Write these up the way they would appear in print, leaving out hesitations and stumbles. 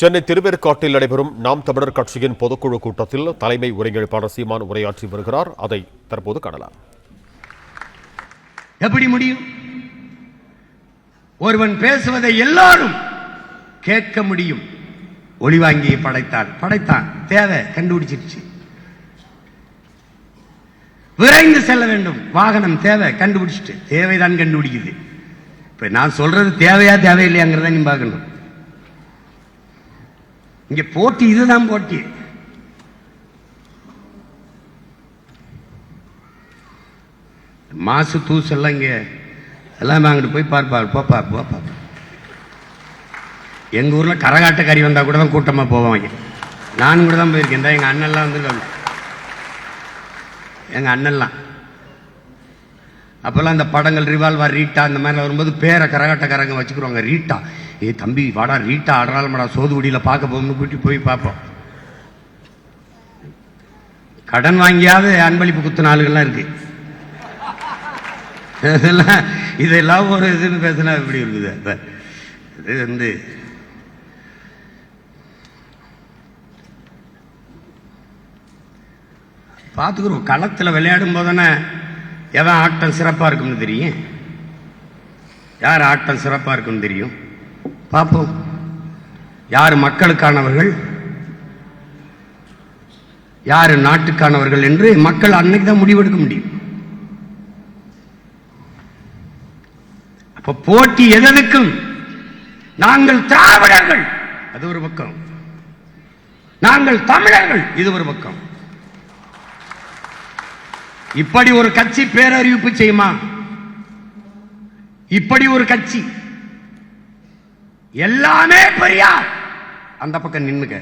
சென்னை திருவேற்காட்டில் நடைபெறும் நாம் தமிழர் கட்சியின் பொதுக்குழு கூட்டத்தில் தலைமை ஒருங்கிணைப்பாளர் சீமான் உரையாற்றி வருகிறார். அதை தற்போது காணலாம். எப்படி முடியும்? ஒருவன் பேசுவதை எல்லாரும் கேட்க முடியும். ஒளிவாங்கியை படைத்தான் தேவை கண்டுபிடிச்சிருச்சு. விரைந்து செல்ல வேண்டும், வாகனம் தேவை கண்டுபிடிச்சிட்டு, தேவைதான் கண்டுபிடிக்குது. இப்ப நான் சொல்றது தேவையா தேவையில்லையாங்கிறத நீ பார்க்கணும். இங்க போட்டி, இதுதான் போட்டி. மாசு தூசு எல்லாம் இங்க எல்லாம் அங்கிட்டு போய் பார்ப்பா. எங்க ஊர்ல கரகாட்ட கறி வந்தா கூட தான் கூட்டமா போவாங்க. நானும் கூட தான் போயிருக்கேன். எங்க அண்ணன்லாம் வந்து எங்க அண்ணன்லாம் அப்பெல்லாம் இந்த படங்கள் ரிவால்வர் ரீட்டா இந்த மாதிரி வரும்போது பேரை கரகாட்டக்காரங்க வச்சுக்கிறோங்க. ரீட்டா, ஏ தம்பி வாடா ரீட்டா ஆடுறாள்டா சோதுகுடியில பார்க்க போகணும்னு கூட்டி போய் பார்ப்போம். கடன் வாங்கியாவது அன்பளிப்பு குத்து நாளுகள்லாம் இருக்கு. இதெல்லாம் ஒரு இதுன்னு பேசினா எப்படி இருக்குது? இது வந்து பார்த்துக்கிறோம். களத்தில் விளையாடும் போதானே எவன் ஆட்டம் சிறப்பா இருக்கும்னு தெரியும். யார் ஆட்டம் சிறப்பா இருக்குன்னு தெரியும். பார்ப்போம். யார் மக்களுக்கானவர்கள், யார் நாட்டுக்கானவர்கள் என்று மக்கள் அன்னைக்கு தான் முடிவெடுக்க முடியும். அப்ப போட்டி எதற்கும். நாங்கள் திராவிடர்கள் அது ஒரு பக்கம், நாங்கள் தமிழர்கள் இது ஒரு பக்கம். இப்படி ஒரு கட்சி பேரறிவிப்பு செய்யுமா? இப்படி ஒரு கட்சி எல்லாமே பெரியார் அந்த பக்கம் நின்னுக்க.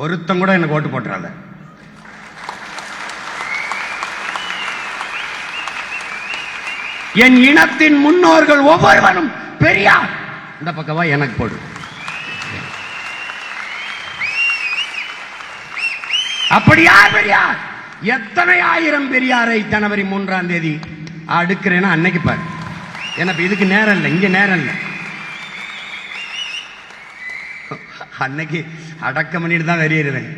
ஒருத்தம் கூட எனக்கு ஓட்டு போட்டுறாத. என் இனத்தின் முன்னோர்கள் ஒவ்வொருவரும் பெரியார் இந்த பக்கவா எனக்கு போடு. அப்படியா பெரியார்? எத்தனை ஆயிரம் பெரியாரை ஜனவரி 3ஆம் தேதி அடுக்கிறேன்னா அன்னைக்கு பாரு. எனக்கு இதுக்கு நேரம் இல்லை, இங்க நேரம் இல்லை. அன்னைக்கு அடக்கம் பண்ணிட்டு தான் வெளியேறுவேன்.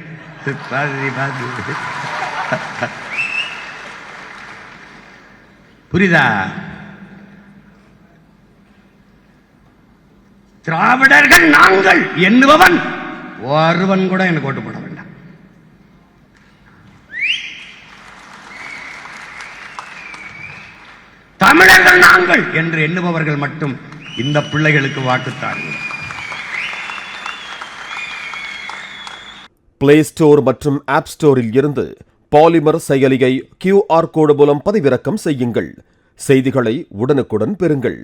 புரியுதா? திராவிடர்கள் நாங்கள் என்னுபவன் ஒருவன் கூட எனக்கு ஓட்டு போட வேண்டாம். தமிழர்கள் நாங்கள் என்று எண்ணுபவர்கள் மட்டும் இந்த பிள்ளைகளுக்கு வாக்குத்தார்கள். பிளே ஸ்டோர் மற்றும் ஆப் ஸ்டோரில் இருந்து பாலிமர் செயலியை QR கோடு மூலம் பதிவிறக்கம் செய்யுங்கள். செய்திகளை உடனுக்குடன் பெறுங்கள்.